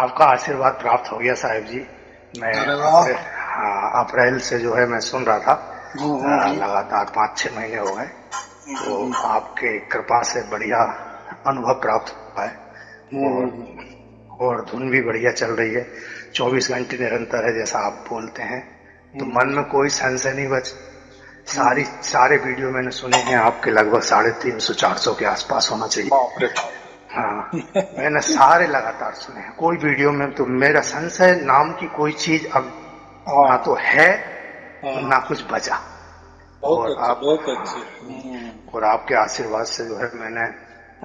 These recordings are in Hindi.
आपका आशीर्वाद प्राप्त हो गया साहिब जी। मैं अरे वाह। हाँ, अप्रैल से जो है मैं सुन रहा था, हम्म। लगातार 5-6 महीने हो गए। तो हम्म। आपके कृपा से बढ़िया अनुभव प्राप्त हुआ है। हम्म। और धुन भी बढ़िया चल रही है, 24 घंटे निरंतर है जैसा आप बोलते हैं। तो मन में कोई संशय नहीं बच। सारे वीडियो मैंने सुने हैं आपके, लगभग 350-400 के आसपास होना चाहिए। बाप रे बाप। हाँ, मैंने सारे लगातार सुने हैं। कोई वीडियो में तो मेरा संशय नाम की कोई चीज अब ना हाँ तो है, हाँ। ना कुछ बचा। बहुत और अच्छे आप बहुत अच्छे। और आपके आशीर्वाद से जो है मैंने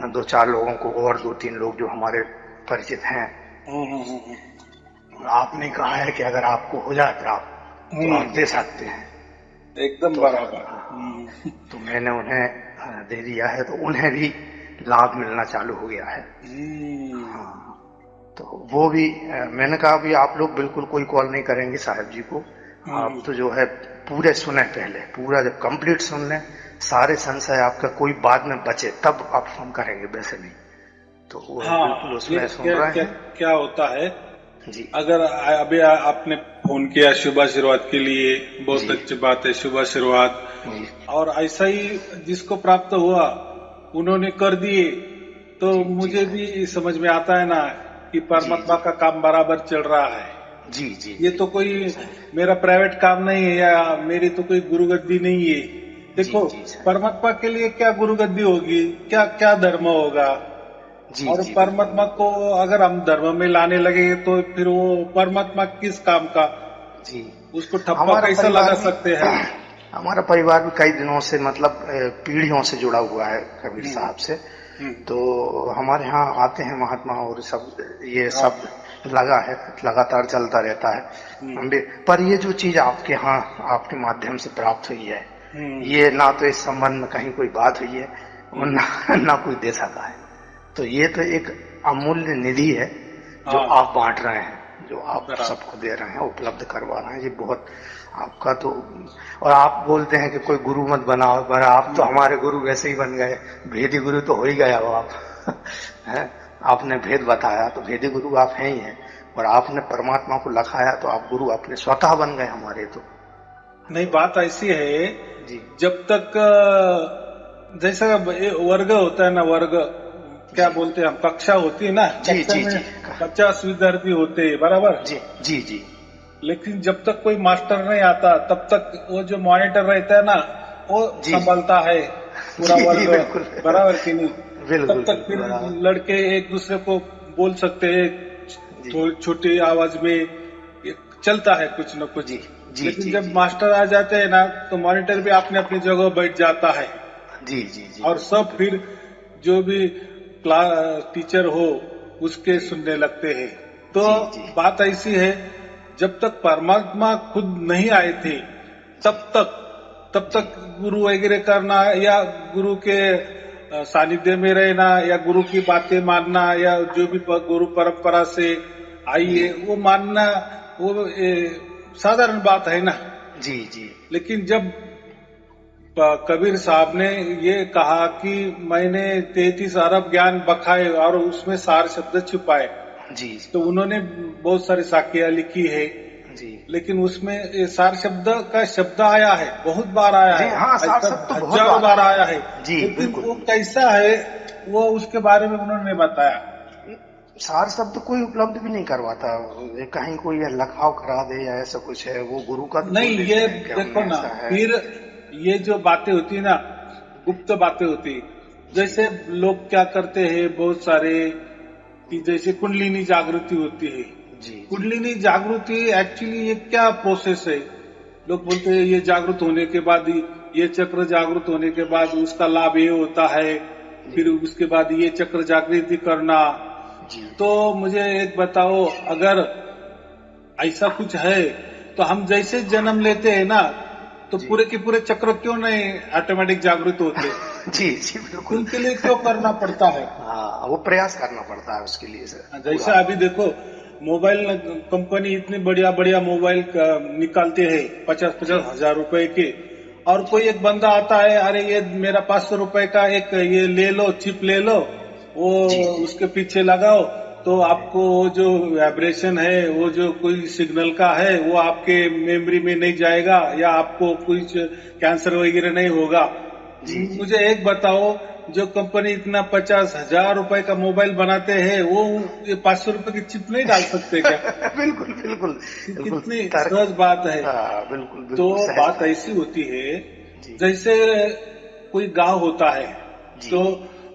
2-4 लोगों को, और 2-3 लोग जो हमारे परिचित हैं, हम्म। आपने कहा है कि अगर आपको हो जाए प्राप्त तो आप हम्म। दे सकते हैं। एकदम तो बराबर। तो मैंने उन्हें दे दिया है, तो उन्हें भी लाभ मिलना चालू हो गया है। हम्म। हाँ, तो वो भी मैंने कहा भी आप लोग बिल्कुल कोई कॉल नहीं करेंगे साहब जी को। आप तो जो है पूरे सुने, पहले पूरा जब कंप्लीट सुन लें, सारे संशय आपका कोई बाद में बचे तब आप फोन करेंगे, वैसे नहीं। तो वो बिल्कुल हाँ, ये उसमें सुन क्या रहे क्या हैं। क्या होता है। जी अगर अभी आपने फोन किया शुभ आशीर्वाद के लिए, बहुत जी अच्छी बात है, शुभ आशीर्वाद। जी और ऐसा ही जिसको प्राप्त हुआ उन्होंने कर दिए, तो जी जी मुझे भी समझ में आता है ना कि जी परमात्मा जी का काम बराबर चल रहा है। जी जी ये जी तो कोई सही। मेरा प्राइवेट काम नहीं है, या मेरी तो कोई गुरुगद्दी नहीं है। जी देखो, जी सही। परमात्मा के लिए क्या गुरुगद्दी होगी, क्या क्या धर्म होगा। जी और जी बिल्कुल परमात्मा बिल्कुल। को अगर हम धर्म में लाने लगे तो फिर वो परमात्मा किस काम का, जी, उसको ठप्पा हमारा कैसा परिवार लगा भी सकते हैं। हमारा परिवार भी कई दिनों से, मतलब पीढ़ियों से जुड़ा हुआ है कबीर हम्म। साहब से। हम्म। तो हमारे यहाँ आते हैं महात्मा और सब, ये हाँ। सब लगा है, लगातार चलता रहता है। हम्म। पर ये जो चीज आपके यहाँ आपके माध्यम से प्राप्त हुई है, हम्म। ये ना तो इस संबंध में कहीं कोई बात हुई है, और हम्म। ना कोई दे सका है। तो ये तो एक अमूल्य निधि है जो हाँ, आप बांट रहे हैं, जो आप बराबर। सबको दे रहे हैं, उपलब्ध करवा रहे हैं। ये बहुत आपका तो। और आप बोलते हैं कि कोई गुरु मत बनाओ, पर आप तो हम्म। हमारे गुरु वैसे ही बन गए। भेदी गुरु तो हो ही गया हो आप। हैं? आपने भेद बताया तो भेदी गुरु आप हैं ही हैं। और आपने परमात्मा को लखाया तो आप गुरु अपने स्वतः बन गए हमारे तो। नहीं, तो बात ऐसी है, जी जब तक जैसा ये वर्ग होता है ना, वर्ग क्या जी बोलते हैं हम, कक्षा होती है ना, जी कक्षा जी में जी 50 विद्यार्थी होते हैं, बराबर। जी जी जी लेकिन जब तक कोई मास्टर नहीं आता तब तक वो जो मॉनिटर रहता है ना, वो जी जी संभालता है पूरा जी जी वर्ग, बिल्कुल। बराबर कि नहीं। तब बिल्कुल तक बिल्कुल फिर बराबर। लड़के एक दूसरे को बोल सकते हैं, जी छोटी आवाज में ये चलता है कुछ न कुछ। जी जी लेकिन जी जब जी मास्टर आ जाते हैं ना, तो मॉनिटर भी अपने अपनी जगह बैठ जाता है। जी जी जी और बिल्कुल सब फिर बिल्कुल। जो भी क्लास टीचर हो उसके जी सुनने लगते हैं। तो जी जी बात ऐसी है, जब तक परमात्मा खुद नहीं आए थे जी तब तक तब जी तक गुरु वगैरह करना, या गुरु के सानिध्य में रहना, या गुरु की बातें मानना, या जो भी गुरु परंपरा से आई जी है वो मानना, वो साधारण बात है ना। जी जी लेकिन जब कबीर साहब ने ये कहा कि मैंने 33 अरब ज्ञान बखाए और उसमें सार शब्द छुपाए, जी तो उन्होंने बहुत सारी साखियां लिखी है। जी लेकिन उसमें ये सार शब्द का शब्द आया है, बहुत बार आया जी है, हाँ, सार ऐसा शब्द तो बहुत हजारों बार बार आया आया है। है जी लेकिन बिल्कुल वो बिल्कुल। कैसा है, वो उसके बारे में उन्होंने बताया। सार शब्द कोई उपलब्ध भी नहीं करवाता। ये कहीं कोई ये लखाव करा दे या ऐसा कुछ है, वो गुरु का तो बोल नहीं, देते ये हैं कि देखो हमने ना, ऐसा है। फिर ये जो बातें होती है ना, गुप्त बातें होती, जी जैसे लोग क्या करते हैं बहुत सारे, कि जैसे कुंडलिनी जागृति होती है। जी जी कुंडलिनी जागृति एक्चुअली ये क्या प्रोसेस है। लोग बोलते हैं ये जागृत होने के बाद ये चक्र जागृत होने के बाद उसका लाभ ये होता है, जी फिर उसके बाद ये चक्र जागृति करना। जी तो मुझे एक बताओ, अगर ऐसा कुछ है तो हम जैसे जन्म लेते हैं ना, तो जी पूरे के पूरे चक्र क्यों नहीं ऑटोमेटिक जागृत होते, जी जी बिल्कुल। उनके लिए क्यों करना पड़ता है। हाँ, वो प्रयास करना पड़ता है उसके लिए सर पूरा। जैसे अभी देखो, मोबाइल कंपनी इतनी बढ़िया बढ़िया मोबाइल निकालते हैं, 50-50 जी हजार रुपए के। और कोई एक बंदा आता है, अरे ये मेरा 500 रुपए का एक ये ले लो, चिप ले लो, वो जी जी उसके पीछे लगाओ, तो आपको वो जो वाइब्रेशन है, वो जो कोई सिग्नल का है, वो आपके मेमोरी में नहीं जाएगा या आपको कुछ कैंसर वगैरह नहीं होगा। जी जी मुझे एक बताओ, जो कंपनी इतना 50,000 रुपए का मोबाइल बनाते हैं, वो ये 500 रुपए की चिप नहीं डाल सकते क्या? बिल्कुल बिल्कुल बिल्कुल कितनी सहज बात है। हाँ, बिल्कुल तो बिल्कुल सहज बात ऐसी होती है, जी जैसे कोई गांव होता है, जी तो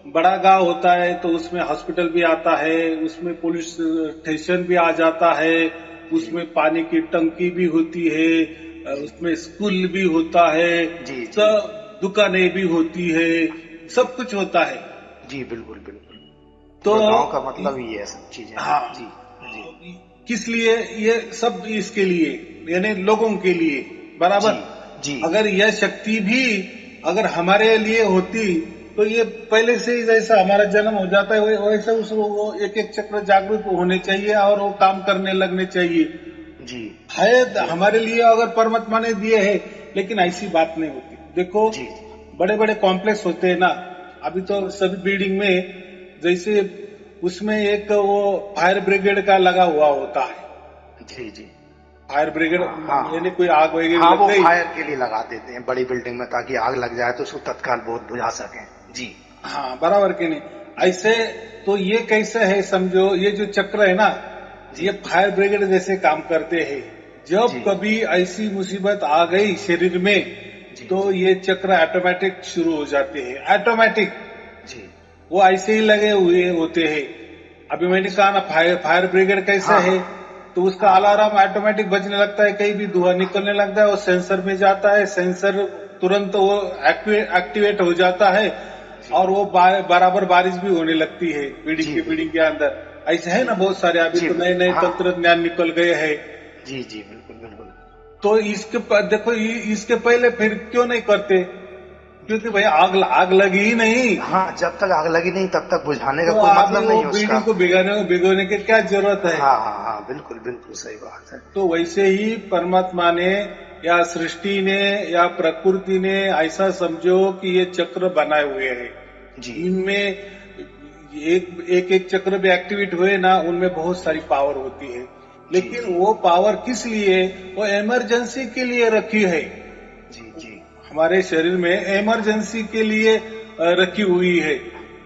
बड़ा गांव होता है तो उसमें हॉस्पिटल भी आता है, उसमें पुलिस स्टेशन भी आ जाता है, उसमें पानी की टंकी भी होती है, उसमें स्कूल भी होता है, जी जी सब दुकानें भी होती है, सब कुछ होता है। जी बिल्कुल बिल्कुल। तो पूरा गांव का मतलब ही है सब चीजें। हाँ, जी जी किस लिए ये सब? इसके लिए, यानी लोगों के लिए, बराबर। जी जी अगर यह शक्ति भी अगर हमारे लिए होती, तो ये पहले से ही जैसा हमारा जन्म हो जाता है वैसे उसको वो एक एक चक्र जागरूक होने चाहिए और वो काम करने लगने चाहिए। जी है हमारे लिए अगर परमात्मा ने दिए है, लेकिन ऐसी बात नहीं होती। देखो, जी बड़े बड़े कॉम्प्लेक्स होते हैं ना, अभी तो सभी बिल्डिंग में, जैसे उसमें एक वो फायर ब्रिगेड का लगा हुआ होता है। जी जी फायर ब्रिगेड हाँ यानी कोई आग वगैरह हाँ, लग वो गई, फायर के लिए लगा देते हैं बड़ी बिल्डिंग में, ताकि आग लग जाए तो उसको तत्काल बहुत बुझा सकें। जी हाँ बराबर कि नहीं? ऐसे तो ये कैसे है, समझो ये जो चक्र है ना, ये फायर ब्रिगेड जैसे काम करते हैं। जब जी कभी ऐसी मुसीबत आ गई शरीर में, जी तो ये चक्र ऑटोमेटिक शुरू हो जाते हैं, ऑटोमेटिक। जी वो ऐसे ही लगे हुए होते हैं। अभी मैंने कहा ना, फायर ब्रिगेड कैसा हाँ है, तो उसका हाँ अलार्म ऑटोमेटिक बजने लगता है, कहीं भी धुआं निकलने लगता है, वो सेंसर में जाता है, सेंसर तुरंत वो एक्टिवेट हो जाता है, जी और वो बराबर बारिश भी होने लगती है जी बिल्डिंग के अंदर। ऐसे है जी ना बहुत सारे, अभी जी तो नए नए हाँ तंत्रज्ञान निकल गए हैं। जी जी बिल्कुल बिल्कुल। तो देखो, इसके पहले फिर क्यों नहीं करते? क्योंकि भाई आग लगी ही नहीं, हाँ, जब तक आग लगी नहीं तब तक बुझाने का तो कोई अभी मतलब वो नहीं है उसका। बिल्डिंग को भिगोने की क्या जरूरत है? हाँ हाँ हाँ, बिल्कुल बिल्कुल सही बात है। तो वैसे ही परमात्मा ने या सृष्टि ने या प्रकृति ने ऐसा समझो कि ये चक्र बनाए हुए हैं। जी इनमें एक चक्र भी एक्टिवेट हुए ना, उनमें बहुत सारी पावर होती है। जी लेकिन जी वो पावर किस लिए? वो इमरजेंसी के लिए रखी है। जी जी हमारे शरीर में इमरजेंसी के लिए रखी हुई है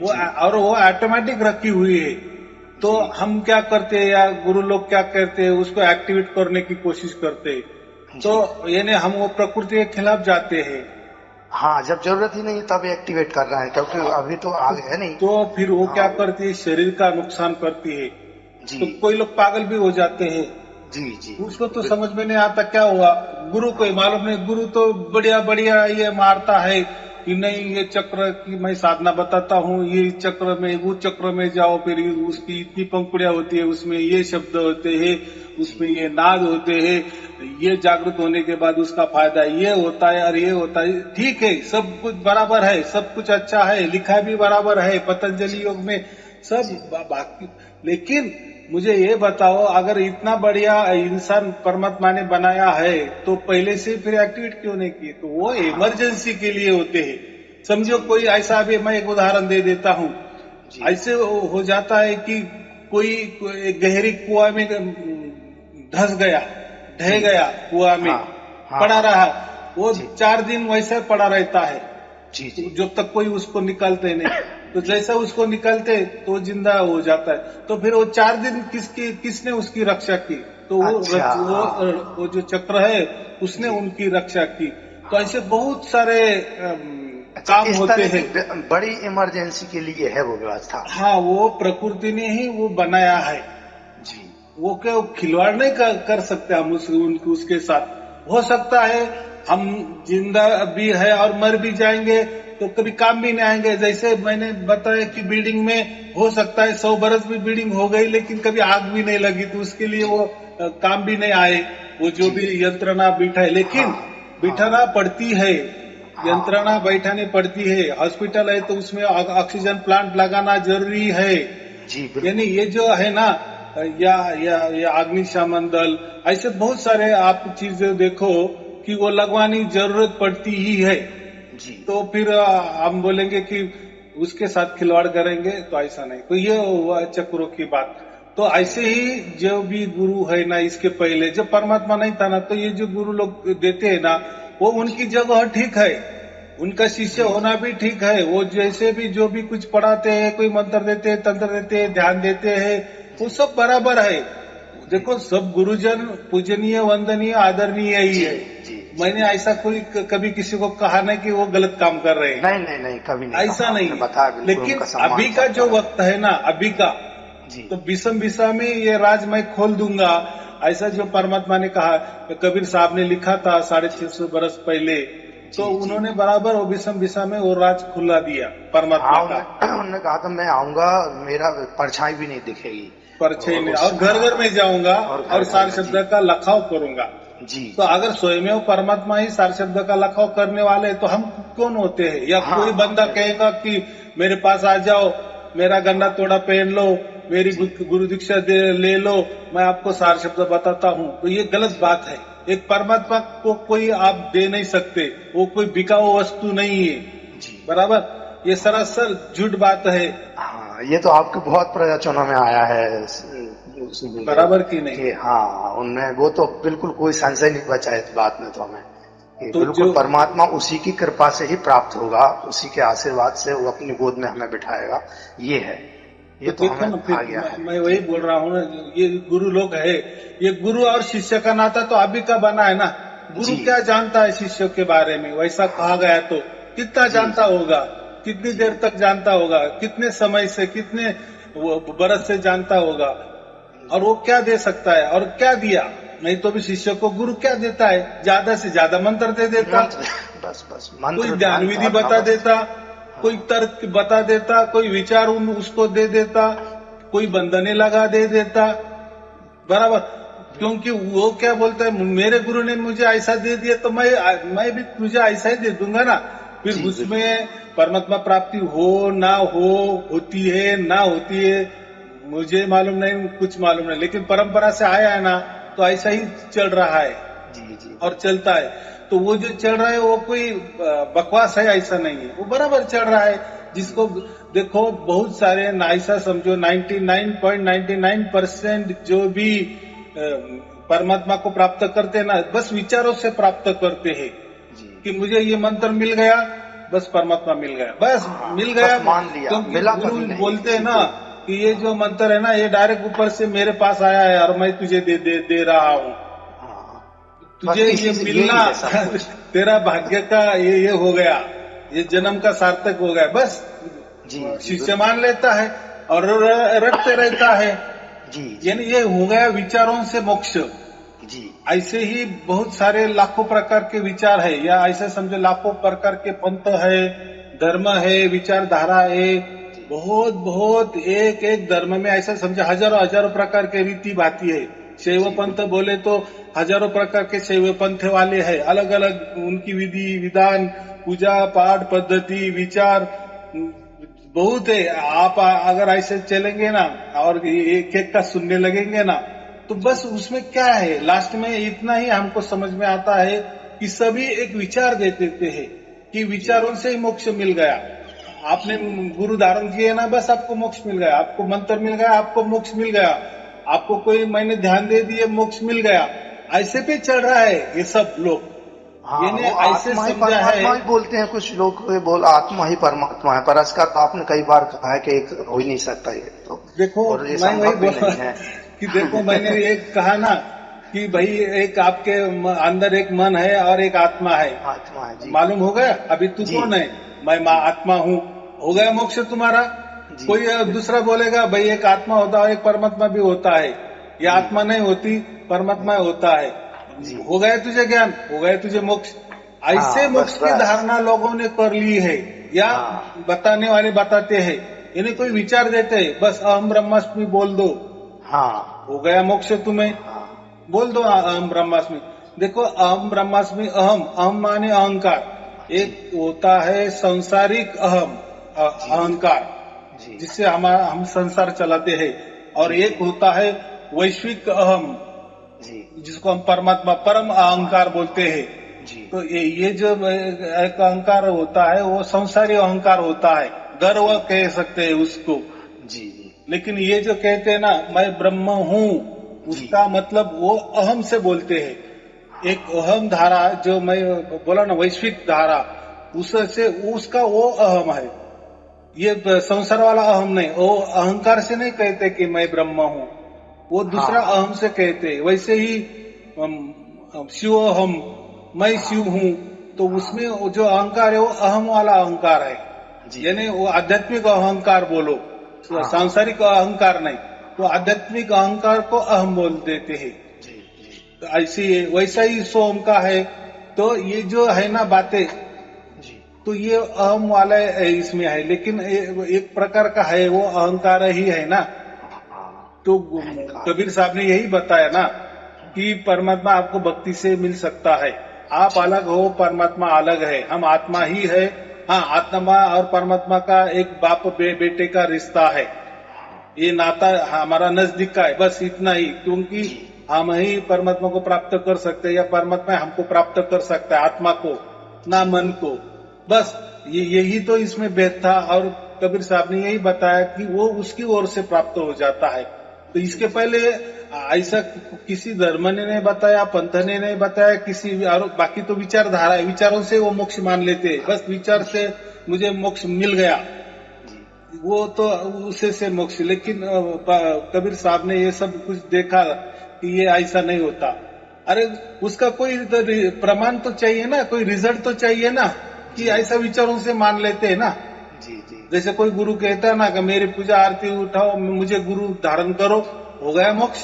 वो, जी और वो ऑटोमेटिक रखी हुई है। तो जी हम क्या करते हैं, या गुरु लोग क्या करते हैं, उसको एक्टिवेट करने की कोशिश करते हैं। तो जी यानी हम वो प्रकृति के खिलाफ जाते हैं। हाँ, जब जरूरत ही नहीं तब एक्टिवेट कर रहे हैं, क्योंकि अभी तो आग है नहीं। तो फिर वो हाँ क्या करती है, शरीर का नुकसान करती है। जी तो कोई लोग पागल भी हो जाते हैं। जी जी उसको तो समझ में नहीं आता क्या हुआ, गुरु को ही मालूम नहीं। गुरु तो बढ़िया बढ़िया ये मारता है कि नहीं, ये चक्र की मैं साधना बताता हूँ, ये चक्र में, वो चक्र में जाओ, फिर उसकी इतनी पंखुड़ियां होती है, उसमें ये शब्द होते हैं, उसमें ये नाद होते हैं, ये जागृत होने के बाद उसका फायदा ये होता है और ये होता है। ठीक है, सब कुछ बराबर है, सब कुछ अच्छा है, लिखा भी बराबर है पतंजलि योग में, सब बाकी। लेकिन मुझे ये बताओ, अगर इतना बढ़िया इंसान परमात्मा ने बनाया है, तो पहले से फिर एक्टिवेट क्यों नहीं किए? तो वो इमरजेंसी के लिए होते हैं। समझो कोई ऐसा, भी मैं एक उदाहरण दे देता हूँ। जी ऐसे हो जाता है कि कोई गहरी कुआं में धस गया, ढह जी गया कुआं में, हाँ हाँ पड़ा हाँ रहा, वो जी 4 दिन वैसे पड़ा रहता है, जी जी जब तक कोई उसको निकालते नहीं। तो जैसा उसको निकालते तो वो जिंदा हो जाता है। तो फिर वो 4 दिन किसने उसकी रक्षा की? तो अच्छा वो जो चक्र है, उसने जी उनकी रक्षा की। तो ऐसे बहुत सारे अच्छा, काम इस होते तरह हैं। की बड़ी इमरजेंसी के लिए है वो व्यवस्था। हाँ, वो प्रकृति ने ही वो बनाया है। जी वो क्या खिलवाड़ नहीं कर सकते हम उसके साथ। हो सकता है हम जिंदा भी है और मर भी जाएंगे, तो कभी काम भी नहीं आएंगे। जैसे मैंने बताया कि बिल्डिंग में हो सकता है 100 बरस भी बिल्डिंग हो गई, लेकिन कभी आग भी नहीं लगी, तो उसके लिए वो काम भी नहीं आए, वो जो जी भी यंत्रणा बिठाए। लेकिन हाँ हाँ बिठाना पड़ती है, हाँ यंत्रणा बैठानी पड़ती है। हॉस्पिटल है तो उसमें ऑक्सीजन प्लांट लगाना जरूरी है। जी यानी बिल्कुल ये जो है ना, या अग्निशमन दल, ऐसे बहुत सारे आप चीजें देखो कि वो लगवानी जरूरत पड़ती ही है। जी तो फिर हम बोलेंगे कि उसके साथ खिलवाड़ करेंगे, तो ऐसा नहीं। तो ये हुआ चक्रों की बात। तो ऐसे ही जो भी गुरु है ना, इसके पहले जब परमात्मा नहीं था ना, तो ये जो गुरु लोग देते हैं ना, वो उनकी जगह ठीक है, उनका शिष्य होना भी ठीक है। वो जैसे भी जो भी कुछ पढ़ाते हैं, कोई मंत्र देते हैं, तंत्र देते हैं, ध्यान देते हैं, वो सब बराबर है। देखो, सब गुरुजन पूजनीय, वंदनीय, आदरणीय ही है। मैंने ऐसा कोई कभी किसी को कहा नहीं कि वो गलत काम कर रहे हैं। नहीं नहीं नहीं, कभी नहीं ऐसा नहीं है। बताया, लेकिन अभी का जो वक्त है ना, अभी का, तो विषम विषा में ये राज मैं खोल दूंगा, ऐसा जो परमात्मा ने कहा। कबीर साहब ने लिखा था 650 बरस पहले, तो उन्होंने बराबर वो विषम विषा में वो राज खुला दिया परमात्मा का। उन्होंने कहा था मैं आऊंगा, मेरा परछाई भी नहीं दिखेगी, परछाई नहीं, और घर घर में जाऊंगा और सार शब्द का लखाव करूंगा जी। तो अगर स्वयं परमात्मा ही सार शब्द का लखाव करने वाले, तो हम कौन होते हैं? या कोई बंदा कहेगा कि मेरे पास आ जाओ, मेरा गन्ना तोड़ा पहन लो, मेरी गुरु दीक्षा ले लो, मैं आपको सार शब्द बताता हूँ, तो ये गलत बात है। एक परमात्मा को कोई आप दे नहीं सकते, वो कोई बिकाऊ वस्तु नहीं है जी, बराबर। ये सरासर झूठ बात है। हाँ, ये तो आपके बहुत प्रवचनों में आया है, बराबर की नहीं। हाँ, उनमें वो तो बिल्कुल कोई संशय नहीं बचा इस बात में, तो हमें तो बिल्कुल परमात्मा उसी की कृपा से ही प्राप्त होगा, उसी के आशीर्वाद से वो अपनी गोद में हमें बिठाएगा, ये है। ये तो हमें आ गया है। मैं वही बोल रहा हूँ ना, ये गुरु लोग है, ये गुरु और शिष्य का नाता तो अभी का बना है ना। गुरु क्या जानता है शिष्य के बारे में? वैसा कहा गया तो कितना जानता होगा, कितनी देर तक जानता होगा, कितने समय से, कितने बरस से जानता होगा, और वो क्या दे सकता है और क्या दिया? नहीं तो भी शिष्य को गुरु क्या देता है? ज्यादा से ज्यादा मंत्र दे देता, बस कोई ज्ञान विधि बता देता, कोई तर्क बता देता, कोई विचार उसको दे देता, कोई बंधने लगा दे देता, बराबर। क्योंकि वो क्या बोलता है, मेरे गुरु ने मुझे ऐसा दे दिया तो मैं भी तुझे ऐसा ही दे दूंगा ना। फिर उसमें परमात्मा प्राप्ति हो ना हो, होती है ना होती है, मुझे मालूम नहीं, कुछ मालूम नहीं, लेकिन परंपरा से आया है ना, तो ऐसा ही चल रहा है जी। और चलता है। तो वो जो चल रहा है वो कोई बकवास है ऐसा नहीं है, वो बराबर चल रहा है। जिसको देखो, बहुत सारे ऐसा समझो 99.99% जो भी परमात्मा को प्राप्त करते हैं ना, बस विचारों से प्राप्त करते हैं कि मुझे ये मंत्र मिल गया, बस परमात्मा मिल गया, बस मिल गया, मान लिया। गुरु बोलते हैं ना कि ये जो मंत्र है ना, ये डायरेक्ट ऊपर से मेरे पास आया है और मैं तुझे दे रहा हूँ, तुझे ये मिलना तेरा भाग्य का ये हो गया, ये जन्म का सार्थक हो गया, बस शिष्य मान लेता है और रटते रहता है जी। यानी ये हो गया विचारों से मोक्ष जी। ऐसे ही बहुत सारे लाखों प्रकार के विचार है, या ऐसे समझो लाखों प्रकार के पंथ है, धर्म है, विचारधारा है, बहुत बहुत एक एक धर्म में ऐसा समझो हजारों हजारों प्रकार के रीति भाती है। शैव पंथ बोले तो हजारों प्रकार के शैव पंथ वाले हैं, अलग अलग उनकी विधि विधान, पूजा पाठ पद्धति, विचार बहुत है। आप अगर ऐसे चलेंगे ना और एक एक का सुनने लगेंगे ना, तो बस उसमें क्या है, लास्ट में इतना ही हमको समझ में आता है कि सभी एक विचार दे देते हैं कि विचारों से ही मोक्ष मिल गया। आपने गुरु धारण किए ना, बस आपको मोक्ष मिल गया, आपको मंत्र मिल गया, आपको मोक्ष मिल गया, आपको कोई मैंने ध्यान दे दिए, मोक्ष मिल गया। ऐसे पे चल रहा है ये सब लोग। ऐसे समझा है, बोलते हैं कुछ लोग, बोल आत्मा ही परमात्मा है, पर इसका तो आपने कई बार कहा है कि एक हो ही नहीं सकता ये। तो देखो, मैं वही बोला कि देखो, मैंने एक कहा ना कि भाई एक आपके अंदर एक मन है और एक आत्मा है जी। मालूम हो गया? अभी तू कौन है? मैं आत्मा हूँ, हो गया मोक्ष तुम्हारा। कोई दूसरा बोलेगा भाई एक आत्मा होता है और एक परमात्मा भी होता है, ये आत्मा नहीं होती, परमात्मा होता है, हो गया तुझे ज्ञान, हो गया तुझे मोक्ष। ऐसे मोक्ष की धारणा लोगों ने कर ली है, या बताने वाले बताते हैं, इन्हें कोई विचार देते हैं, बस अहम ब्रह्मास्मि बोल दो, हो गया मोक्ष तुम्हें, बोल दो अहम ब्रह्मास्मि। देखो, अहम ब्रह्मास्मि, अहम माने अहंकार, एक होता है संसारिक अहंकार जिससे हम संसार चलाते हैं, और एक होता है वैश्विक अहम जिसको हम परमात्मा परम अहंकार बोलते हैं जी। तो ये जो एक अहंकार होता है वो संसारी अहंकार होता है, गर्व कह सकते हैं उसको जी। लेकिन ये जो कहते हैं ना मैं ब्रह्म हूँ, उसका मतलब वो अहम से बोलते हैं। एक अहम धारा जो मैं बोला ना, वैश्विक धारा, उससे उसका वो अहम है। ये संसार वाला अहम नहीं, वो अहंकार से नहीं कहते कि मैं ब्रह्म हूँ, वो दूसरा हाँ। अहम से कहते हैं। वैसे ही शिव अहम, मैं शिव हूँ, तो उसमें वो जो अहंकार है वो अहम वाला अहंकार है, जी। यानी वो आध्यात्मिक अहंकार बोलो, हाँ। सांसारिक अहंकार नहीं। तो आध्यात्मिक अहंकार को अहम बोल देते हैं। जी जी तो ऐसी वैसा ही सोम का है। तो ये जो है ना बातें, जी। तो ये अहम वाला इसमें है, लेकिन एक प्रकार का है, वो अहंकार ही है ना। हाँ। तो अहंकार। कबीर साहब ने यही बताया ना कि परमात्मा आपको भक्ति से मिल सकता है। आप अलग हो, परमात्मा अलग है, हम आत्मा ही है। हाँ, आत्मा और परमात्मा का एक बाप बेटे का रिश्ता है, ये नाता हमारा नजदीक का है, बस इतना ही। क्योंकि जी। हम ही परमात्मा को प्राप्त कर सकते हैं, या परमात्मा हमको प्राप्त कर सकता है, आत्मा को ना मन को। बस यही तो इसमें भेद था। और कबीर साहब ने यही बताया कि वो उसकी ओर से प्राप्त हो जाता है। तो इसके पहले ऐसा किसी धर्म ने नहीं बताया, पंथ ने नहीं बताया, किसी और बाकी तो विचारधारा है, विचारों से वो मोक्ष मान लेते हैं। बस विचार से मुझे मोक्ष मिल गया, जी। वो तो उसे से मोक्ष। लेकिन कबीर साहब ने ये सब कुछ देखा कि ये ऐसा नहीं होता। अरे उसका कोई तो प्रमाण तो चाहिए ना, कोई रिजल्ट तो चाहिए ना, कि ऐसा विचारों से मान लेते हैं ना। जी जी। जैसे कोई गुरु कहता है ना कि मेरी पूजा आरती उठाओ, मुझे गुरु धारण करो, हो गया मोक्ष।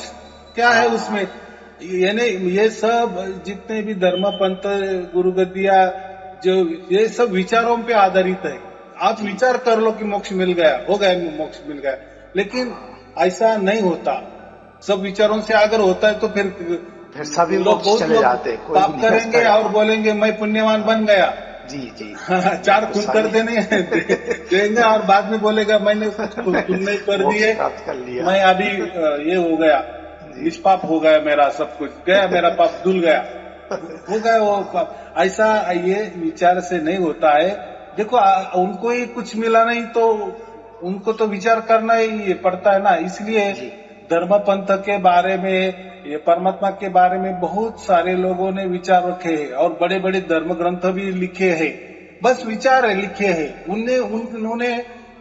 क्या है उसमें? यानी ये सब जितने भी धर्म पंथ गुरु गद्दिया, जो ये सब विचारों पे आधारित है। आप विचार कर लो कि मोक्ष मिल गया, हो गया मोक्ष मिल गया, लेकिन ऐसा नहीं होता। सब विचारों से अगर होता है तो फिर सभी लोग मोक्ष बहुत चले लोग जाते, कोई पाप नहीं करेंगे बचता। और बोलेंगे मैं पुण्यवान बन गया। जी जी। चार खून कर देने देंगे और बाद में बोलेगा मैंने कुछ खून नहीं कर मोक्ष दिए, प्राप्त कर लिया। मैं अभी ये हो गया, निष्पाप हो गया, मेरा सब कुछ गया, मेरा पाप धुल गया, हो गया वो पाप। ऐसा ये विचार से नहीं होता है। देखो उनको ही कुछ मिला नहीं तो उनको तो विचार करना ही पड़ता है ना। इसलिए जी। धर्म पंथ के बारे में, ये परमात्मा के बारे में बहुत सारे लोगों ने विचार रखे हैं और बड़े बड़े धर्म ग्रंथ भी लिखे हैं। बस विचार लिखे हैं, उन्होंने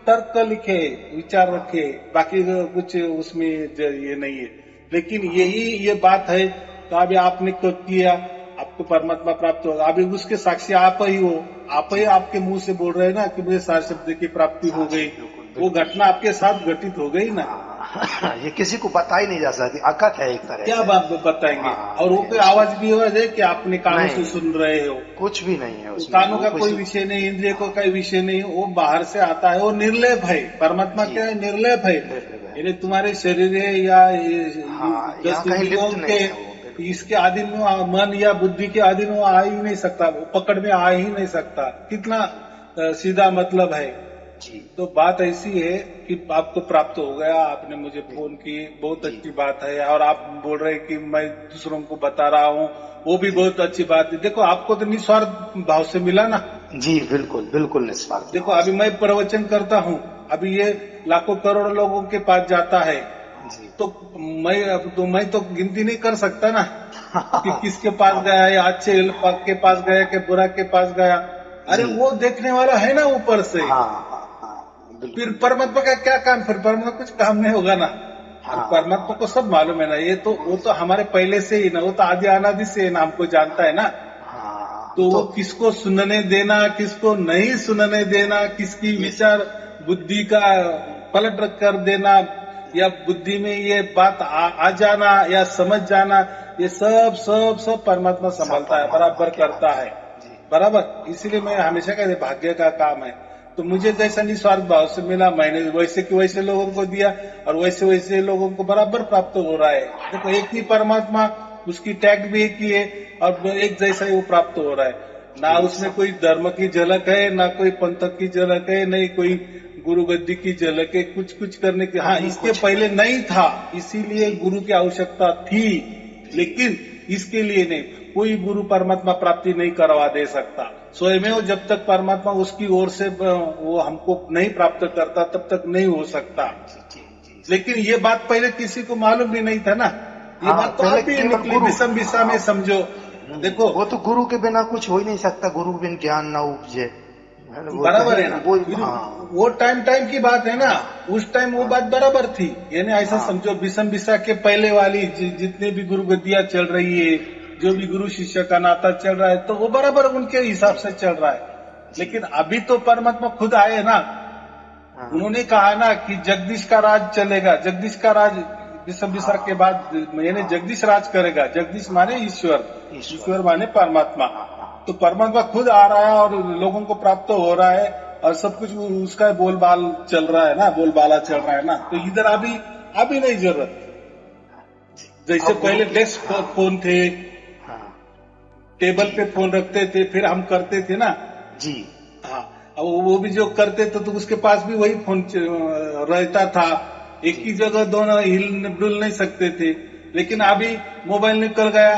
तर्क लिखे, विचार रखे, बाकी कुछ उसमें ये नहीं है। लेकिन यही ये बात है। तो अभी आपने को किया, आपको परमात्मा प्राप्त होगा। अभी उसके साक्षी आप ही हो, आप ही आपके मुंह से बोल रहे हैं ना कि मुझे सार शब्द की प्राप्ति हो गई। वो घटना आपके साथ घटित हो गई ना। ये किसी को बता ही नहीं जा सकती, अकथ है एक तरह क्या से। बात बताएंगे? और वो कोई आवाज भी आवाज है कि आपने कानों से सुन रहे हो? कुछ भी नहीं है उसमें। कानों का कोई विषय नहीं, इंद्रिय को कोई विषय नहीं, वो बाहर से आता है, वो निर्लेप है। परमात्मा क्या है? निर्लेप है। यानी तुम्हारे शरीर है या 10 इंद्रियों के इसके अधीन मन या बुद्धि के अधीन वो आ ही नहीं सकता, वो पकड़ में आ ही नहीं सकता। कितना सीधा मतलब है। तो बात ऐसी है कि आपको प्राप्त हो गया, आपने मुझे फोन की, बहुत अच्छी बात है। और आप बोल रहे कि मैं दूसरों को बता रहा हूँ, वो भी बहुत अच्छी बात है। देखो आपको तो निस्वार्थ भाव से मिला ना। जी बिल्कुल बिल्कुल निस्वार्थ। देखो अभी मैं प्रवचन करता हूँ, अभी ये लाखों करोड़ लोगों के पास जाता है, तो मैं तो गिनती नहीं कर सकता ना कि किसके पास गया, या अच्छे के पास गया कि बुरा के पास गया। अरे वो देखने वाला है ना ऊपर से। फिर परमात्मा का क्या काम? फिर परमात्मा कुछ काम नहीं होगा ना। परमात्मा को सब मालूम है ना। ये तो वो तो हमारे पहले से ही ना, वो तो आदि अनादि से ना हमको जानता है ना। तो वो किसको सुनने देना, किसको नहीं सुनने देना, किसकी विचार बुद्धि का पलट कर देना, या बुद्धि में ये बात आ जाना या समझ जाना, ये सब सब सब परमात्मा संभालता है, बराबर करता है, बराबर। इसीलिए मैं हमेशा कहते भाग्य का काम है। तो मुझे जैसा निस्वार्थ भाव से मिला, मैंने वैसे के वैसे लोगों को दिया, और वैसे वैसे लोगों को बराबर प्राप्त हो रहा है। देखो एक ही परमात्मा, उसकी टैग भी एक ही है, और एक जैसा ही वो प्राप्त हो रहा है ना। उसमें कोई धर्म की झलक है, ना कोई पंथ की झलक है, नहीं कोई गुरु गद्दी की झलक है, कुछ कुछ करने की। हाँ, इसके पहले नहीं था, इसीलिए गुरु की आवश्यकता थी, लेकिन इसके लिए नहीं। कोई गुरु परमात्मा प्राप्ति नहीं करवा दे सकता स्वयं। जब तक परमात्मा उसकी ओर से वो हमको नहीं प्राप्त करता, तब तक नहीं हो सकता। लेकिन ये बात पहले किसी को मालूम भी नहीं था ना, ये हाँ, बात तो पहले अभी केवल निकली गुरु। विषम विषा में, समझो। देखो वो तो गुरु के बिना कुछ हो ही नहीं सकता, गुरु के बिन ज्ञान ना उपजे, वो बराबर तो है ना, वो फिर हाँ वो टाइम की बात है ना, उस टाइम वो बात बराबर थी। यानी ऐसा हाँ। समझो विषम विषा के पहले वाली जितने भी गुरु गद्दियां चल रही है, जो भी गुरु शिष्य का नाता चल रहा है, तो वो बराबर उनके हिसाब से चल रहा है। लेकिन अभी तो परमात्मा खुद आए ना, हाँ, उन्होंने कहा ना कि जगदीश का राज चलेगा, जगदीश का राज विषम विषा के बाद यानी जगदीश राज करेगा। जगदीश माने ईश्वर, ईश्वर माने परमात्मा। हाँ, तो परमात्मा खुद आ रहा है और लोगों को प्राप्त हो रहा है, और सब कुछ उसका बोलबाल चल रहा है ना, बोलबाला चल रहा है ना। तो इधर अभी नहीं जरूरत। जैसे अब पहले गुरु- डेस्क फोन थे, हाँ, टेबल पे फोन रखते थे, फिर हम करते थे ना। जी हाँ, अब वो भी जो करते थे तो उसके पास भी वही फोन रहता था। एक ही जगह दोनों हिल डुल नहीं सकते थे। लेकिन अभी मोबाइल निकल गया,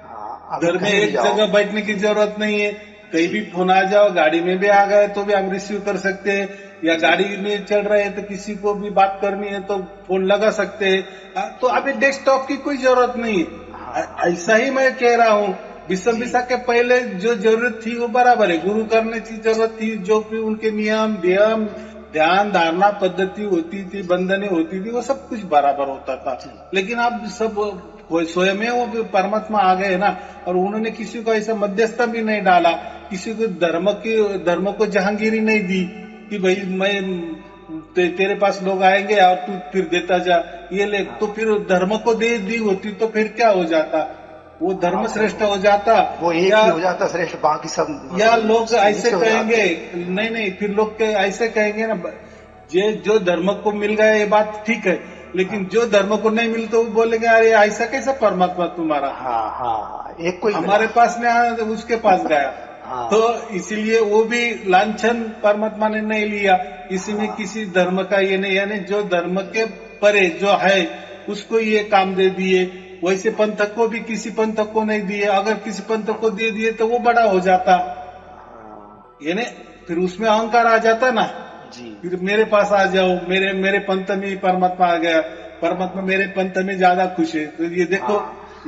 हाँ, अभी घर में कहीं भी एक जाओ। जगह बैठने की जरूरत नहीं है। कहीं भी फोन आ जाओ, गाड़ी में भी आ गए तो भी हम रिसीव कर सकते हैं, या गाड़ी में चल रहे हैं तो किसी को भी बात करनी है तो फोन लगा सकते हैं। तो अभी डेस्कटॉप की कोई जरूरत नहीं है। ऐसा ही मैं कह रहा हूँ, विषम विषा के पहले जो जरूरत थी वो बराबर है। गुरु करने की जरूरत थी, जो भी उनके नियम ध्यान धारणा पद्धति होती थी, बंधने होती थी, वो सब कुछ बराबर होता था। लेकिन अब सब स्वयं वो परमात्मा आ गए ना, और उन्होंने किसी को ऐसा मध्यस्थ भी नहीं डाला, किसी को धर्म को जहांगीरी नहीं दी कि भाई मैं तेरे पास लोग आएंगे और तू फिर देता जा, ये ले। तो फिर धर्म को दे दी होती तो फिर क्या हो जाता, वो धर्म श्रेष्ठ हो जाता, वो एक ही हो जाता श्रेष्ठ, बाकी सब या लोग ऐसे नीचे हो कहेंगे, जाते। नहीं, फिर लोग ऐसे कहेंगे ना, जो धर्म को मिल गया ये बात ठीक है, लेकिन जो धर्म को नहीं मिलता वो बोलेंगे अरे ऐसा कैसा परमात्मा तुम्हारा, हाँ हाँ, एक कोई हमारे पास नहीं आया तो उसके पास गया। हाँ। तो इसीलिए वो भी लांछन परमात्मा ने नहीं लिया, इसी में किसी धर्म का ये नहीं, यानी जो धर्म के परे जो है उसको ये काम दे दिए। वैसे पंथक को भी किसी पंथक को नहीं दिए, अगर किसी पंथक को दे दिए तो वो बड़ा हो जाता, यानी फिर उसमें अहंकार आ जाता ना। जी फिर मेरे पास आ जाओ, मेरे पंथ में परमात्मा आ गया, परमात्मा मेरे पंथ में ज्यादा खुश है। तो ये देखो,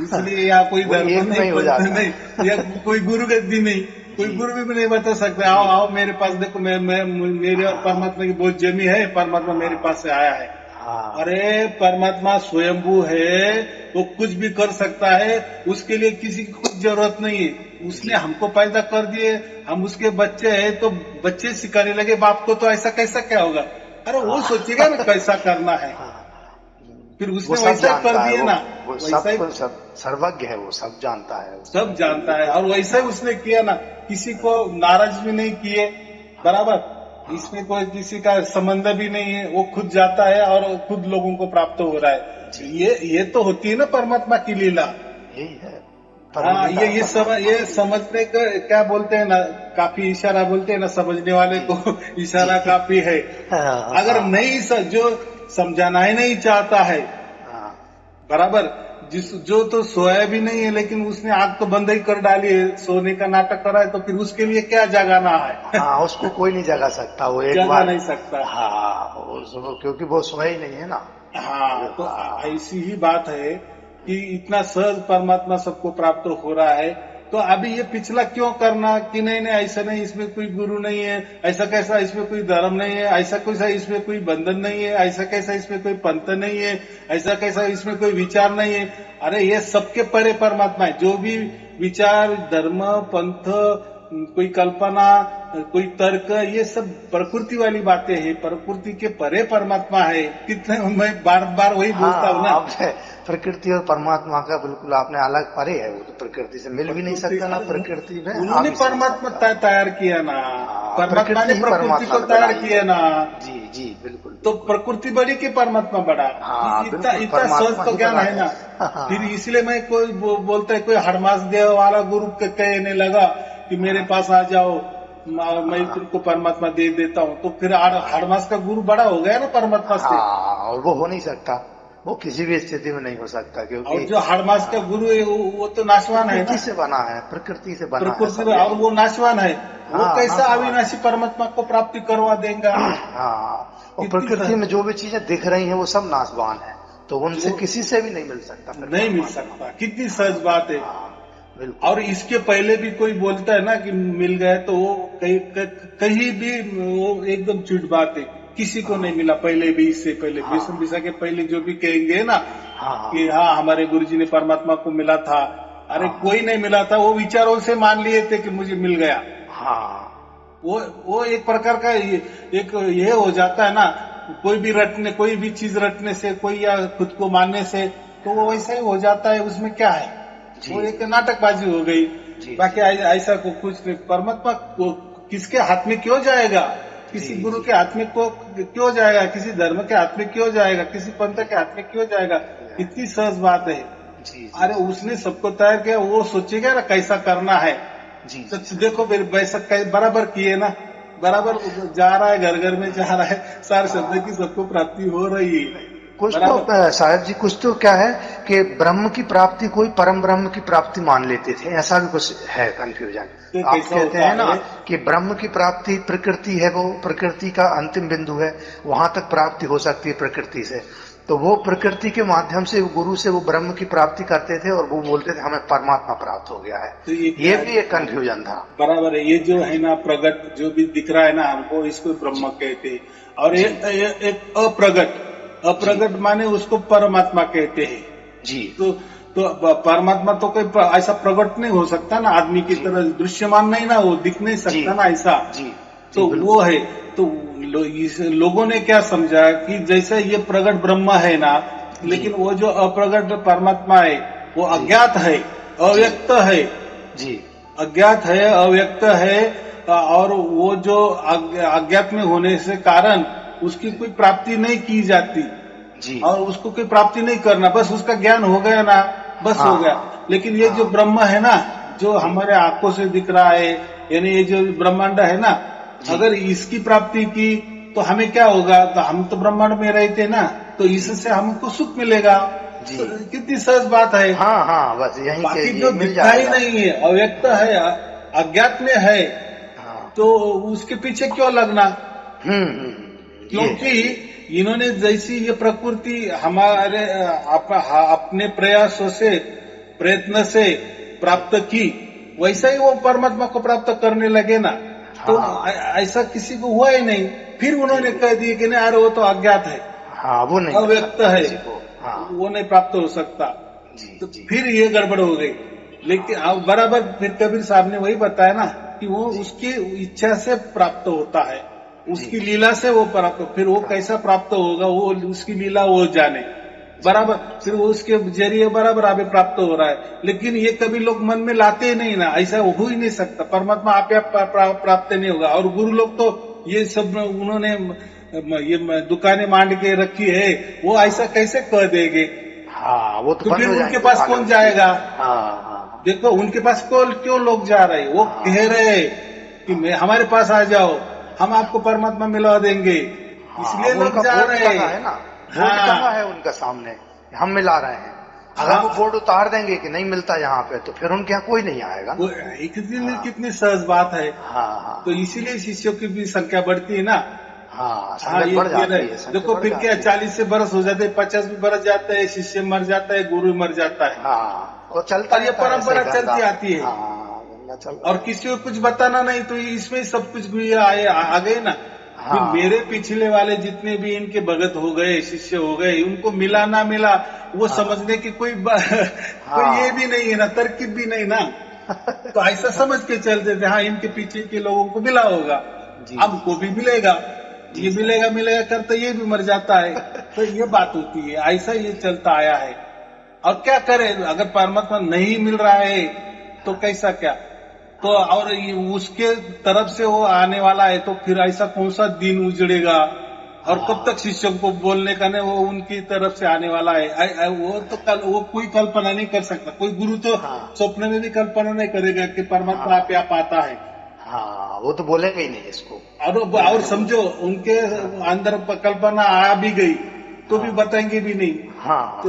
इसलिए यहाँ कोई वो धर्म एक नहीं, नहीं हो पंथ जाता। नहीं, या कोई गुरु गद्दी नहीं, कोई गुरु भी नहीं बता सकता आओ मेरे पास देखो, मेरे और परमात्मा की बहुत जमी है, परमात्मा मेरे पास से आया है। हाँ, अरे परमात्मा स्वयंभू है, वो कुछ भी कर सकता है, उसके लिए किसी की कुछ जरूरत नहीं है। उसने हमको पैदा कर दिए, हम उसके बच्चे हैं, तो बच्चे सिखाने लगे बाप को, तो ऐसा कैसा क्या होगा। अरे वो सोचेगा ना कैसा करना है, फिर उसने वैसा कर दिया ना, वो वैसा ही सब सर्वज्ञ है, वो सब जानता है, सब जानता है, और वैसा ही उसने किया ना, किसी को नाराज भी नहीं किए, बराबर। इसमें कोई किसी का संबंध भी नहीं है, वो खुद जाता है और खुद लोगों को प्राप्त हो रहा है। ये तो होती है ना परमात्मा की लीला। यही है। हाँ, ये समझने का क्या बोलते हैं ना, काफी इशारा बोलते हैं ना, समझने वाले को इशारा काफी है। अगर नहीं जो समझाना ही नहीं चाहता है, बराबर, जो तो सोया भी नहीं है लेकिन उसने आग तो बंद ही कर डाली है, सोने का नाटक करा है, तो फिर उसके लिए क्या जगाना है। हाँ, उसको कोई नहीं जगा सकता, वो एक जगा बार नहीं सकता। हाँ, क्योंकि वो सोया ही नहीं है ना। हाँ, तो ऐसी ही बात है कि इतना सहज परमात्मा सबको प्राप्त हो रहा है, तो अभी ये पिछला क्यों करना कि नहीं ऐसा नहीं, इसमें कोई गुरु नहीं है, ऐसा कैसा इसमें कोई धर्म नहीं है, ऐसा कैसा इसमें कोई बंधन नहीं है, ऐसा कैसा इसमें कोई पंथ नहीं है, ऐसा कैसा इसमें कोई विचार नहीं है। अरे ये सबके परे परमात्मा है। जो भी विचार, धर्म, पंथ, कोई कल्पना, कोई तर्क, ये सब प्रकृति वाली बातें हैं, प्रकृति के परे परमात्मा है। कितने मैं बार बार वही बोलता हूँ ना, प्रकृति और परमात्मा का बिल्कुल आपने अलग परे है, वो तो प्रकृति से मिल भी नहीं सकता ना, प्रकृति में उन्होंने परमात्मा तैयार किया ना, परमात्मा ने प्रकृति को तैयार किया ना। जी जी बिल्कुल। तो प्रकृति बड़ी कि परमात्मा बड़ा, इतना सहज तो ज्ञान है ना। फिर इसलिए मैं कोई बोलता है, कोई हड़मास देव वाला गुरु कहने लगा कि मेरे पास आ जाओ, मैं तुमको परमात्मा दे देता हूँ, तो फिर हड़मास का गुरु बड़ा हो गया ना परमात्मा से। और वो हो नहीं सकता, वो किसी भी स्थिति में नहीं हो सकता, क्योंकि और जो हड़मास का गुरु है वो तो नाशवान है ना, प्रकृति से बना है, प्रकृति से बना प्रकृति, और वो नाशवान है, वो कैसा अविनाशी परमात्मा को प्राप्ति करवा देगा। हाँ, और प्रकृति में जो भी चीजें दिख रही हैं वो सब नाशवान है, तो उनसे किसी से भी नहीं मिल सकता, नहीं मिल सकता। कितनी सहज बात है। बिल्कुल। और इसके पहले भी कोई बोलता है ना कि मिल गए, तो वो कहीं भी वो एकदम झूठ बात है। किसी को नहीं मिला पहले भी, इससे पहले विष्णु विसा के पहले जो भी कहेंगे ना कि हाँ हमारे गुरुजी ने परमात्मा को मिला था, अरे कोई नहीं मिला था, वो विचारों से मान लिए थे कि मुझे मिल गया। वो एक प्रकार का एक ये हो जाता है ना, कोई भी चीज रटने से, कोई या खुद को मानने से, तो वो वैसा ही हो जाता है। उसमें क्या है, वो एक नाटकबाजी हो गई। बाकी ऐसा को कुछ नहीं। परमात्मा को किसके हाथ में क्यों जाएगा, किसी गुरु के हाथ में को क्यों जाएगा, किसी धर्म के हाथ में क्यों जाएगा, किसी पंथ के हाथ में क्यों जाएगा। इतनी सहज बात है। अरे उसने सबको तैयार किया, वो सोचेगा ना कैसा करना है। तो देखो फिर वैसा बराबर किए ना, बराबर जा रहा है, घर घर में जा रहा है, सारे शब्द की सबको प्राप्ति हो रही है। कुछ तो साहब जी, कुछ तो क्या है कि ब्रह्म की प्राप्ति कोई परम ब्रह्म की प्राप्ति मान लेते थे, ऐसा भी कुछ है कंफ्यूजन। तो आप कहते हैं ना कि ब्रह्म की प्राप्ति प्रकृति है, वो प्रकृति का अंतिम बिंदु है, वहां तक प्राप्ति हो सकती है प्रकृति से। तो वो प्रकृति के माध्यम से गुरु से वो ब्रह्म की प्राप्ति करते थे और वो बोलते थे हमें परमात्मा प्राप्त हो गया है। तो ये भी एक कंफ्यूजन था। बराबर है। ये जो है ना प्रगट जो भी दिख रहा है ना हमको, इसको ब्रह्म कहते हैं। और एक अप्रगट माने उसको परमात्मा कहते हैं जी। तो परमात्मा तो कोई ऐसा प्रकट नहीं हो सकता ना, आदमी की तरह दृश्यमान नहीं ना, वो दिख नहीं सकता ना ऐसा। तो वो है। तो लोगों ने क्या समझा कि जैसे ये प्रगट ब्रह्म है ना, लेकिन वो जो अप्रगट परमात्मा है वो अज्ञात है, अव्यक्त है जी, अज्ञात है, अव्यक्त है। और वो जो अज्ञात में होने से कारण उसकी कोई प्राप्ति नहीं की जाती जी, और उसको कोई प्राप्ति नहीं करना, बस उसका ज्ञान हो गया ना, बस हो गया। लेकिन ये जो ब्रह्म है ना, जो हमारे आंखों से दिख रहा है, यानी ये जो ब्रह्मांड है ना, अगर इसकी प्राप्ति की तो हमें क्या होगा, तो हम तो ब्रह्मांड में रहते ना, तो इससे हमको सुख मिलेगा। तो कितनी सहज बात है। हाँ, बस यही। बाकी जो दिखता ही नहीं है, अव्यक्त है, अज्ञात में है, तो उसके पीछे क्यों लगना। क्योंकि इन्होंने जैसी ये प्रकृति हमारे अपने प्रयासों से, प्रयत्न से प्राप्त की, वैसा ही वो परमात्मा को प्राप्त करने लगे ना। तो ऐसा किसी को हुआ ही नहीं। फिर उन्होंने कह दिया कि नहीं, अरे वो तो अज्ञात है, वो नहीं, अव्यक्त है, वो नहीं प्राप्त हो सकता। तो फिर ये गड़बड़ हो गई। लेकिन बराबर फिर कबीर साहब ने वही बताया ना कि वो उसकी इच्छा से प्राप्त होता है, उसकी लीला से वो प्राप्त। फिर वो कैसा प्राप्त होगा, वो उसकी लीला वो जाने। बराबर फिर वो उसके जरिए बराबर अभी प्राप्त हो रहा है। लेकिन ये कभी लोग मन में लाते नहीं ना, ऐसा हो ही नहीं सकता। परमात्मा आप प्राप्त नहीं होगा। और गुरु लोग तो ये सब उन्होंने ये दुकानें मांड के रखी है, वो ऐसा कैसे कह देंगे। वो तो फिर उनके पास कौन जाएगा। देखो उनके पास क्यों लोग जा रहे, वो कह रहे कि हमारे पास आ जाओ, हम आपको परमात्मा मिलवा देंगे, इसलिए लोग जा रहे हैं ना। बोर्ड है उनका सामने, हम मिला रहे हैं। अगर वो बोर्ड उतार देंगे कि नहीं मिलता यहाँ पे, तो फिर उनके यहाँ कोई नहीं आएगा। कितनी सहज बात है। तो इसीलिए शिष्यों की भी संख्या बढ़ती है ना। बढ़ जाती है। देखो फिर क्या 40 से बरस हो जाते हैं, 50 भी बरस जाता है, शिष्य मर जाता है, गुरु मर जाता है। और चलता ये परंपरा चलती आती है। और किसी को कुछ बताना नहीं, तो इसमें सब कुछ भी आ गए ना। मेरे पिछले वाले जितने भी इनके भगत हो गए, शिष्य हो गए, उनको मिला ना मिला वो समझने की कोई ये भी नहीं है ना, तरकीब भी नहीं ना। तो ऐसा समझ के चलते थे, हाँ इनके पीछे के लोगों को मिला होगा, हमको भी मिलेगा, ये मिलेगा करते ये भी मर जाता है। तो ये बात होती है, ऐसा ये चलता आया है। और क्या करें, अगर परमात्मा नहीं मिल रहा है तो कैसा क्या। तो और उसके तरफ से वो आने वाला है, तो फिर ऐसा कौन सा दिन उजड़ेगा, और कब तक शिष्यों को बोलने का नहीं, वो उनकी तरफ से आने वाला है। वो कोई कल्पना नहीं कर सकता। कोई गुरु तो स्वप्न में भी कल्पना नहीं करेगा कि परमात्मा आप यहाँ आता है। वो तो बोलेंगे ही नहीं इसको। और समझो उनके अंदर कल्पना आ भी गई तो भी बताएंगे भी नहीं। तो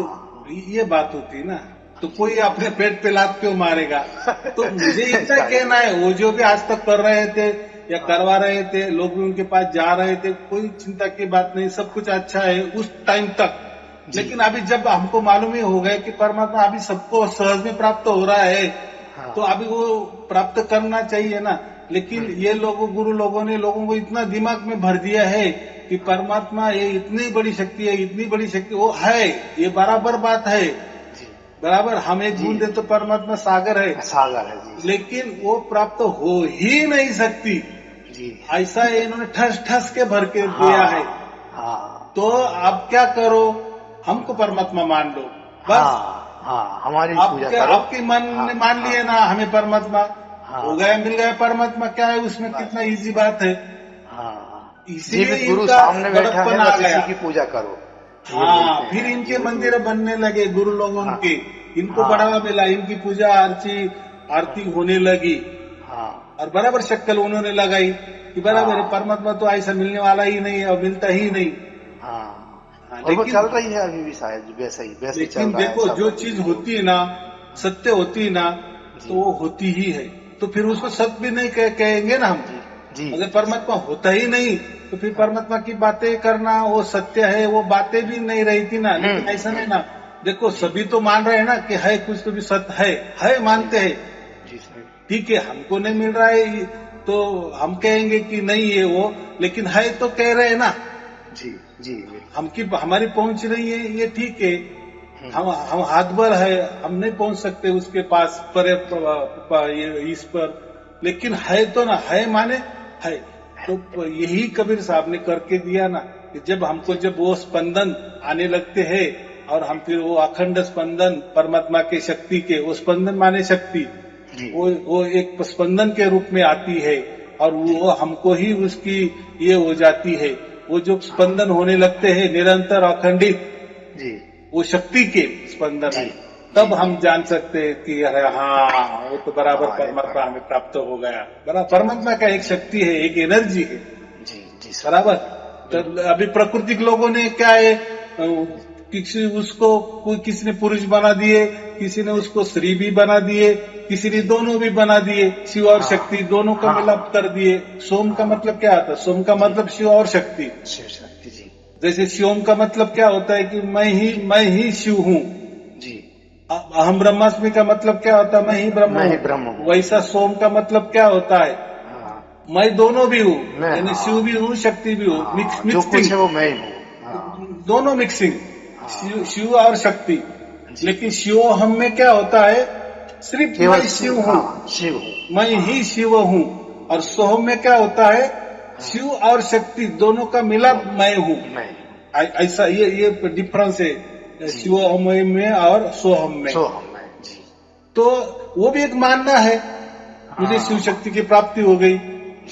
ये बात होती है ना। तो कोई अपने पेट पे लात क्यों मारेगा। तो मुझे इतना कहना है, वो जो भी आज तक कर रहे थे या करवा रहे थे, लोग भी उनके पास जा रहे थे, कोई चिंता की बात नहीं, सब कुछ अच्छा है उस टाइम तक। लेकिन अभी जब हमको मालूम ही हो गया कि परमात्मा अभी सबको सहज में प्राप्त हो रहा है, हाँ। तो अभी वो प्राप्त करना चाहिए ना। लेकिन ये लोगों, गुरु लोगों ने लोगों को इतना दिमाग में भर दिया है कि परमात्मा ये इतनी बड़ी शक्ति है, इतनी बड़ी शक्ति वो है, ये बराबर बात है, जी बराबर। हम एक बूंद है तो परमात्मा सागर है, सागर है जी। लेकिन वो प्राप्त हो ही नहीं सकती। जी ऐसा इन्होंने ठस ठस के भर के दिया है। हाँ तो आप क्या करो, हमको परमात्मा मान लो बस। हाँ हमारी पूजा आपके करो। आपके मन ने मान लिए ना हमें परमात्मा, हो गया, मिल गया परमात्मा, क्या है उसमें, कितना इजी बात है। हाँ इसीलिए जीवित गुरु इनका सामने बैठा है, बड़प्पन आ बस गया। इसी की पूजा करो। हाँ, फिर इनके मंदिर बनने लगे गुरु लोगों के, इनको बढ़ावा मिला, इनकी पूजा आरती होने लगी। हाँ और बराबर शक्ल उन्होंने लगाई कि बराबर है, परमात्मा तो ऐसा मिलने वाला ही नहीं है और मिलता ही नहीं। हाँ और वो चल रही है अभी भी शायद वैसे ही चल लेकिन रहा है। देखो, सब जो चीज होती है ना, सत्य होती है ना, तो वो होती ही है। तो फिर उसको सत्य भी नहीं कहेंगे ना हम। जी अगर परमात्मा होता ही नहीं तो फिर परमात्मा की बातें करना वो सत्य है, वो बातें भी नहीं रही थी ना। लेकिन ऐसा नहीं ना, देखो सभी तो मान रहे हैं ना कि है कुछ तो भी सत्य है मानते हैं। जी सर ठीक है, हमको नहीं मिल रहा है तो हम कहेंगे कि नहीं है वो, लेकिन है तो कह रहे हैं ना। जी जी हमारी पहुंच नहीं है, ये ठीक है। हम हाथ भर है, हम नहीं पहुंच सकते उसके पास इस पर, लेकिन है तो ना, है माने है। तो यही कबीर साहब ने करके दिया ना कि जब वो स्पंदन आने लगते हैं और हम फिर वो अखंड स्पंदन परमात्मा के शक्ति के, वो स्पंदन माने शक्ति, वो एक स्पंदन के रूप में आती है और वो हमको ही उसकी ये हो जाती है। वो जो स्पंदन होने लगते हैं निरंतर अखंडित, जी वो शक्ति के स्पंदन है, तब हम जान सकते हैं कि अरे हाँ, वो तो बराबर परमात्मा हमें प्राप्त हो गया। बराबर परमात्मा का एक शक्ति है, एक एनर्जी है। जी जी बराबर। तो अभी प्राकृतिक लोगों ने क्या है, किसी ने पुरुष बना दिए, किसी ने उसको स्त्री भी बना दिए, किसी ने दोनों भी बना दिए, शिव और शक्ति दोनों का मिलाप कर दिए। सोम का मतलब क्या आता है? सोम का मतलब शिव और शक्ति। शिव शक्ति जी। जैसे शिवम का मतलब क्या होता है कि मैं ही शिव हूँ जी। अहम ब्रह्मास्मि का मतलब क्या होता है? मैं ही ब्रह्म हूँ। वैसा सोम का मतलब क्या होता है? मैं दोनों भी हूँ, यानी शिव भी हूँ, शक्ति भी हूँ, मिक्सिंग, जो कुछ है वो मैं ही हूँ। दोनों मिक्सिंग, शिव और शक्ति। लेकिन शिव हम में क्या होता है? सिर्फ मैं शिव हूँ, शिव हूँ, मैं ही शिव हूँ। और सोहम में क्या होता है? शिव और शक्ति दोनों का मिलाप मैं हूँ। ऐसा ये डिफरेंस है शिवोहम में और सोहम में। तो वो भी एक मानना है, मुझे शिव शक्ति की प्राप्ति हो गई,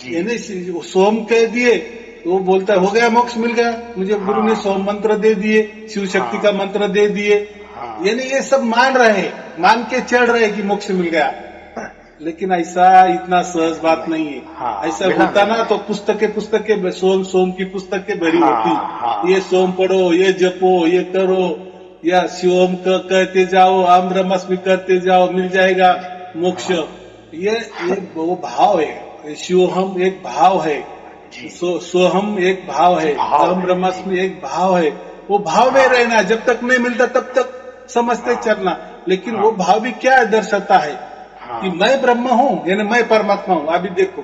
यानी सोहम कह दिए तो वो बोलता है हो गया, मोक्ष मिल गया मुझे, गुरु ने सोहम मंत्र दे दिए, शिव शक्ति का मंत्र दे दिए, यानी ये सब मान रहे, मान के चढ़ रहे कि मोक्ष मिल गया। लेकिन ऐसा इतना सहज बात नहीं है। ऐसा होता ना तो पुस्तकें सोम की पुस्तकें भरी होती, ये सोम पढ़ो, ये जपो, ये करो, या शिवम कहते जाओ, आम ब्रह्मास्मि करते जाओ, मिल जाएगा मोक्ष। ये वो भाव है, शिवहम एक भाव है, सोहम एक भाव है, आम ब्रह्मास्मि एक भाव है। वो भाव में रहना, जब तक नहीं मिलता तब तक समझते चलना। लेकिन वो भाव भी क्या दर्शाता है कि मैं ब्रह्म हूँ, यानी मैं परमात्मा हूँ। अभी देखो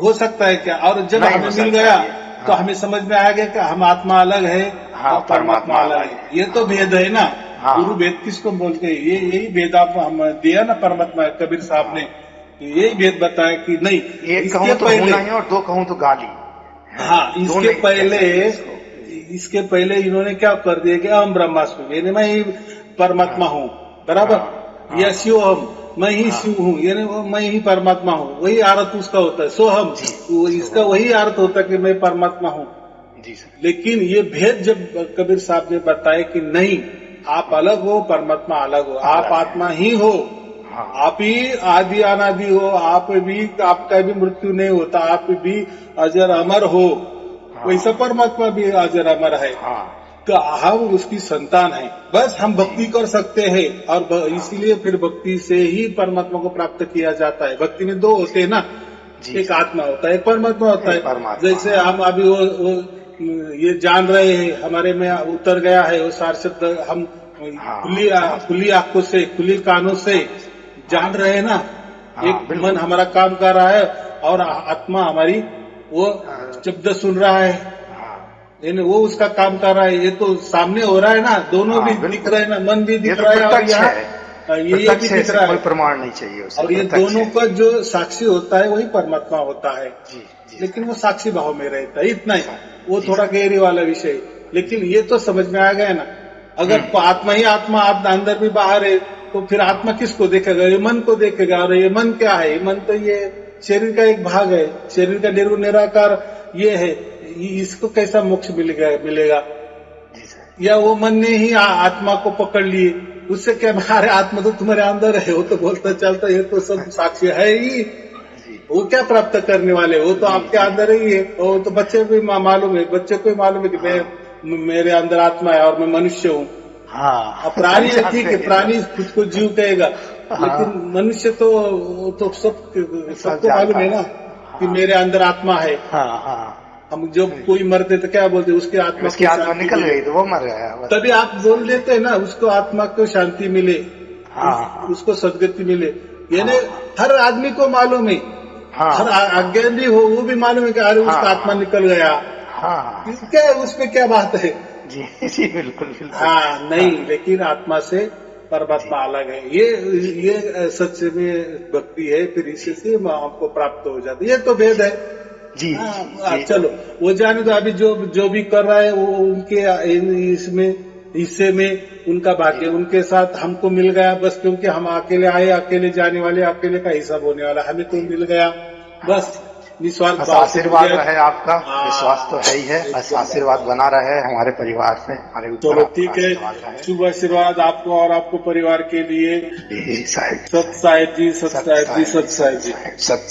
हो सकता है क्या? और जब हमें मिल गया तो हमें समझ में आ गया कि हम आत्मा अलग है और परमात्मा अलग है। ये तो भेद है ना। गुरु भेद किसको बोलते हैं? यही भेद आप हम दिया ना परमात्मा कबीर साहब ने, यही भेद बताया कि नहीं, एक कहूँ तो होना ही और दो कहूँ तो गाली। हाँ, इसके पहले इन्होंने क्या कर दिया कि हम ब्रह्मास्मि, यानी मैं ही परमात्मा हूँ, बराबर, या शिवहम, मैं ही शिव हूँ, यानी मैं ही परमात्मा हूँ। वही अर्थ उसका होता है सोहम, इसका वही अर्थ होता है कि मैं परमात्मा हूँ। लेकिन ये भेद जब कबीर साहब ने बताया कि नहीं, आप अलग हो, परमात्मा अलग हो, आप आत्मा ही हो, आप ही आदि अनादि हो, आपका भी मृत्यु नहीं होता, आप भी अजर अमर हो, वैसा परमात्मा भी अजर अमर है। तो हम उसकी संतान हैं, बस हम भक्ति कर सकते हैं, और इसीलिए फिर भक्ति से ही परमात्मा को प्राप्त किया जाता है। भक्ति में दो होते हैं ना, जी। एक आत्मा होता है, एक परमात्मा होता है। परमात्मा। जैसे हम अभी वो ये जान रहे हैं, हमारे में उतर गया है वो सार शब्द, हम हाँ, खुली आंखों से, खुली कानों से जान रहे हैं ना। हाँ, एक बिल्कुल। मन हमारा काम कर रहा है और आत्मा हमारी वो शब्द सुन रहा है, हाँ, यानी वो उसका काम कर रहा है। ये तो सामने हो रहा है ना, दोनों हाँ, भी बिल्कुल। दिख रहे हैं ना, मन भी ये दिख तो रहा है और प्रत्यक्ष यहाँ है। ये भी प्रत्यक्ष है, दिख रहा कोई है। प्रमाण नहीं चाहिए उसे, और ये प्रत्यक्ष दोनों है। का जो साक्षी होता है वही परमात्मा होता है। जी, जी लेकिन साहब। वो साक्षी भाव में रहता है, इतना ही। वो जी थोड़ा साहब। गहरी वाला विषय है। लेकिन ये तो समझ में आ गया ना, अगर आत्मा ही आत्मा, आप अंदर भी बाहर है, तो फिर आत्मा किसको देखेगा? ये मन को देखेगा। और ये मन क्या है? ये मन तो ये शरीर का एक भाग है, शरीर का निर्गुण निराकार ये है। इसको कैसा मोक्ष मिलेगा? जी सर। या वो मन ने ही आत्मा को पकड़ लिए, उससे क्या? अरे आत्मा तो तुम्हारे अंदर है, वो तो बोलता चलता, ये तो सब साक्षी है ही। जी, वो क्या प्राप्त करने वाले? वो तो जी, आपके जी। अंदर ही है। वो तो बच्चे को भी मालूम है, बच्चे को ही मालूम है कि मेरे अंदर आत्मा है और मैं मनुष्य हूँ। हाँ। अब प्राणी है, ठीक है, जानते हैं। प्राणी खुद को जीव कहेगा, हाँ। लेकिन मनुष्य तो सबको जानता मालूम है ना है। कि मेरे अंदर आत्मा है। हाँ, हाँ। हम जब कोई मरते तो क्या बोलते? उसकी आत्मा उसकी को आत्मा शांति निकल मिले। गई तो वो मर गया बस। तभी आप बोल देते हैं ना, उसको आत्मा को शांति मिले, हाँ, उसको सदगति मिले। यानी हाँ। हर आदमी को मालूम है, हाँ, हर अज्ञानी हो वो भी मालूम है कि अरे उसका हाँ। आत्मा निकल गया। हाँ, क्या उसमें क्या बात है? जी, जी, बिल्कुल, बिल्कुल। हाँ, नहीं, लेकिन आत्मा से परमात्मा अलग है। ये सच में भक्ति है, फिर इसी से आपको प्राप्त हो जाता है। ये तो भेद है। जी, हाँ, जी। चलो वो जाने दो। अभी जो भी कर रहा है वो उनके इसमें हिस्से में उनका भाग्य, उनके साथ हमको मिल गया बस, क्योंकि हम अकेले आए, अकेले जाने वाले, अकेले का हिसाब होने वाला, हमें तो मिल गया बस। निस्वार्थ बस भाव से आशीर्वाद मिल गया। रहे आपका, हाँ, विश्वास तो है ही है, बस आशीर्वाद बना रहे हमारे परिवार से, हमारे ऊपर चलो आपका ठीक है। आशीर्वाद रहे। शुभ आशीर्वाद आपको और आपको परिवार के लिए। जी साहिब। सत साहिब जी, सत साहिब जी, सत साहिब जी। सत